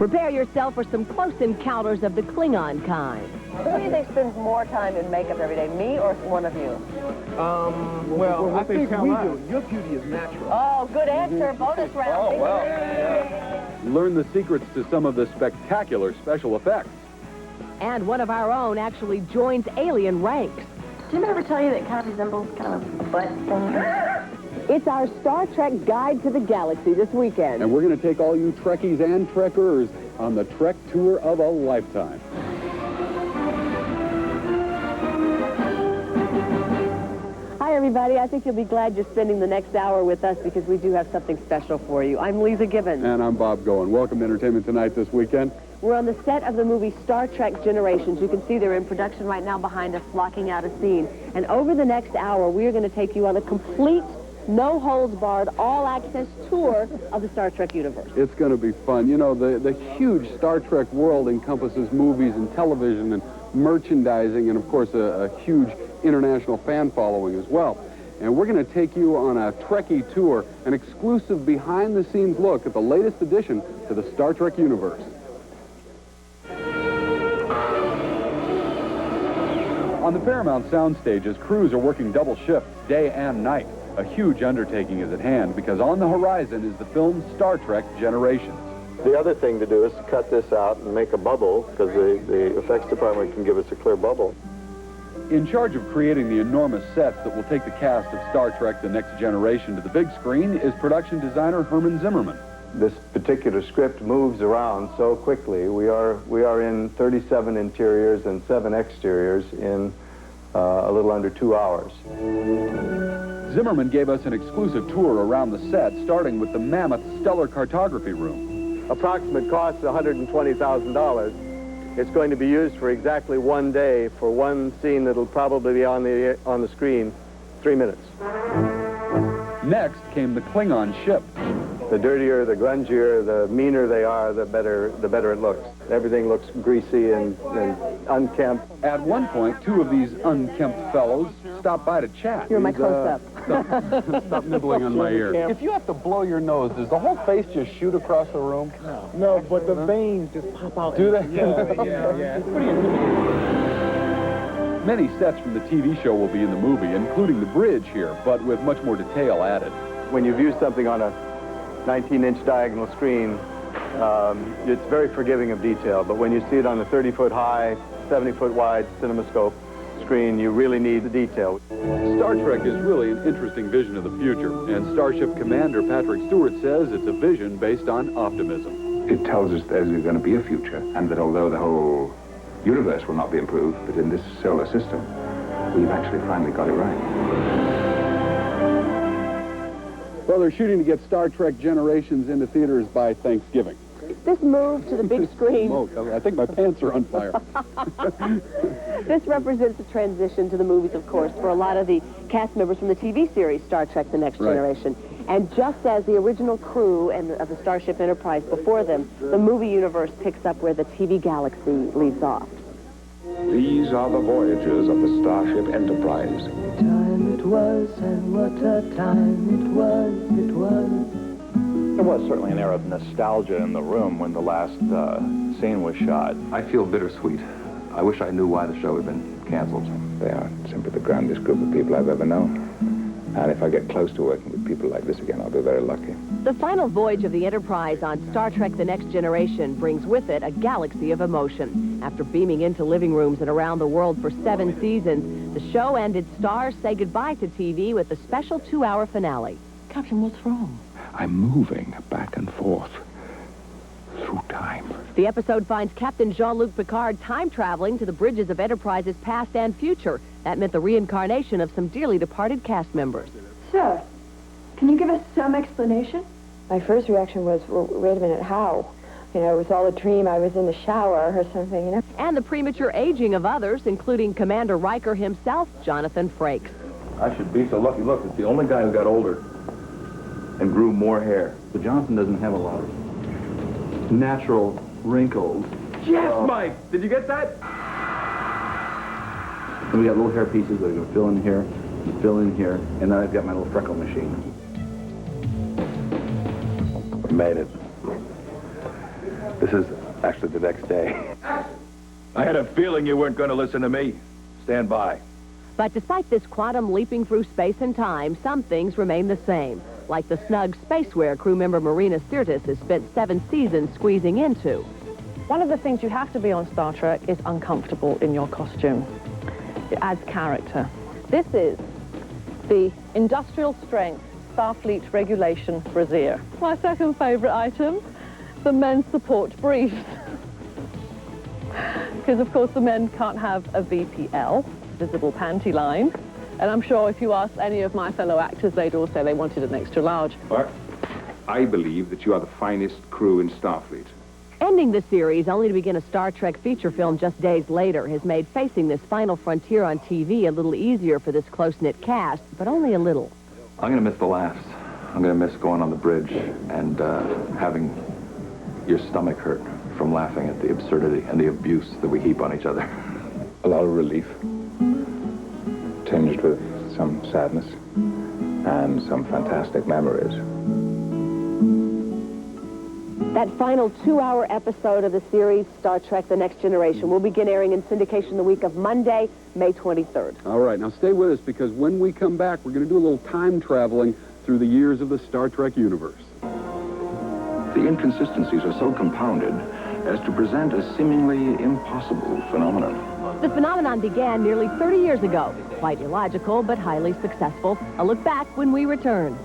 Prepare yourself for some close encounters of the Klingon kind. Who do you think spends more time in makeup every day, me or one of you? Well, I think we do. Your beauty is natural. Oh, good answer. Bonus round. Oh, well. Learn the secrets to some of the spectacular special effects. And one of our own actually joins alien ranks. Did Jim ever tell you that kind of resembles kind of a butt thing? It's our Star Trek Guide to the Galaxy this weekend. And we're going to take all you Trekkies and Trekkers on the Trek tour of a lifetime. Hi, everybody. I think you'll be glad you're spending the next hour with us because we do have something special for you. I'm Lisa Gibbons. And I'm Bob Goen. Welcome to Entertainment Tonight this weekend. We're on the set of the movie Star Trek Generations. You can see they're in production right now behind us, blocking out a scene. And over the next hour, we're going to take you on a complete, no-holds-barred, all-access tour of the Star Trek universe. It's going to be fun. You know, the huge Star Trek world encompasses movies and television and merchandising and, of course, a huge international fan following as well. And we're going to take you on a Trekkie tour, an exclusive behind-the-scenes look at the latest addition to the Star Trek universe. On the Paramount sound stages, crews are working double shifts, day and night. A huge undertaking is at hand because on the horizon is the film Star Trek Generations. The other thing to do is to cut this out and make a bubble, because the effects department can give us a clear bubble. In charge of creating the enormous sets that will take the cast of Star Trek The Next Generation to the big screen is production designer Herman Zimmerman. This particular script moves around so quickly. We are in 37 interiors and 7 exteriors in a little under 2 hours. Zimmerman gave us an exclusive tour around the set, starting with the mammoth Stellar Cartography room. Approximate cost is $120,000. It's going to be used for exactly 1 day for one scene that'll probably be on the screen 3 minutes. Next came the Klingon ship. The dirtier, the grungier, the meaner they are, the better it looks. Everything looks greasy and unkempt. At one point, 2 of these unkempt fellows stopped by to chat. You're my close-up. Stop nibbling on my ear. If you have to blow your nose, does the whole face just shoot across the room? No, but the veins just pop out. Do they? Yeah. It's pretty intimidating. Many sets from the TV show will be in the movie, including the bridge here, but with much more detail added. When you view something on a 19-inch diagonal screen, it's very forgiving of detail, but when you see it on a 30-foot high, 70-foot wide CinemaScope screen, you really need the detail. Star Trek is really an interesting vision of the future, and Starship Commander Patrick Stewart says it's a vision based on optimism. It tells us there's going to be a future, and that although the whole universe will not be improved, but in this solar system, we've actually finally got it right. Well, they're shooting to get Star Trek Generations into theaters by Thanksgiving. This move to the big screen. I think my pants are on fire. This represents a transition to the movies, of course, for a lot of the cast members from the TV series Star Trek The Next Generation. And just as the original crew and of the Starship Enterprise before them, the movie universe picks up where the TV galaxy leaves off. These are the voyages of the Starship Enterprise. Time it was, and what a time it was. There was certainly an air of nostalgia in the room when the last scene was shot. I feel bittersweet. I wish I knew why the show had been canceled. They are simply the grandest group of people I've ever known. And if I get close to working with people like this again, I'll be very lucky. The final voyage of the Enterprise on Star Trek The Next Generation brings with it a galaxy of emotion. After beaming into living rooms and around the world for 7 seasons, the show and its stars say goodbye to TV with a special 2-hour finale. Captain, what's wrong? I'm moving back and forth through time. The episode finds Captain Jean-Luc Picard time-traveling to the bridges of Enterprise's past and future. That meant the reincarnation of some dearly departed cast members. Sir, can you give us some explanation? My first reaction was, well, wait a minute, how? You know, it was all a dream. I was in the shower or something, you know? And the premature aging of others, including Commander Riker himself, Jonathan Frakes. I should be so lucky. Look, it's the only guy who got older and grew more hair. But Jonathan doesn't have a lot of natural wrinkles. Yes, Mike! Did you get that? And we got little hair pieces that are going to fill in here, and fill in here, and then I've got my little freckle machine. We made it. This is actually the next day. I had a feeling you weren't going to listen to me. Stand by. But despite this quantum leaping through space and time, some things remain the same, like the snug spaceware crew member Marina Sirtis has spent 7 seasons squeezing into. One of the things you have to be on Star Trek is uncomfortable in your costume. It adds character. This is the industrial strength Starfleet regulation brassiere. My second favorite item, the men's support briefs. Because of course the men can't have a VPL, visible panty line. And I'm sure if you ask any of my fellow actors, they'd all say they wanted an extra large. But I believe that you are the finest crew in Starfleet. Ending the series, only to begin a Star Trek feature film just days later, has made facing this final frontier on TV a little easier for this close-knit cast, but only a little. I'm going to miss the laughs. I'm going to miss going on the bridge and having your stomach hurt from laughing at the absurdity and the abuse that we heap on each other. A lot of relief, tinged with some sadness and some fantastic memories. That final 2-hour episode of the series, Star Trek The Next Generation, will begin airing in syndication the week of Monday, May 23rd. All right, now stay with us, because when we come back, we're going to do a little time traveling through the years of the Star Trek universe. The inconsistencies are so compounded as to present a seemingly impossible phenomenon. The phenomenon began nearly 30 years ago. Quite illogical, but highly successful. A look back when we return.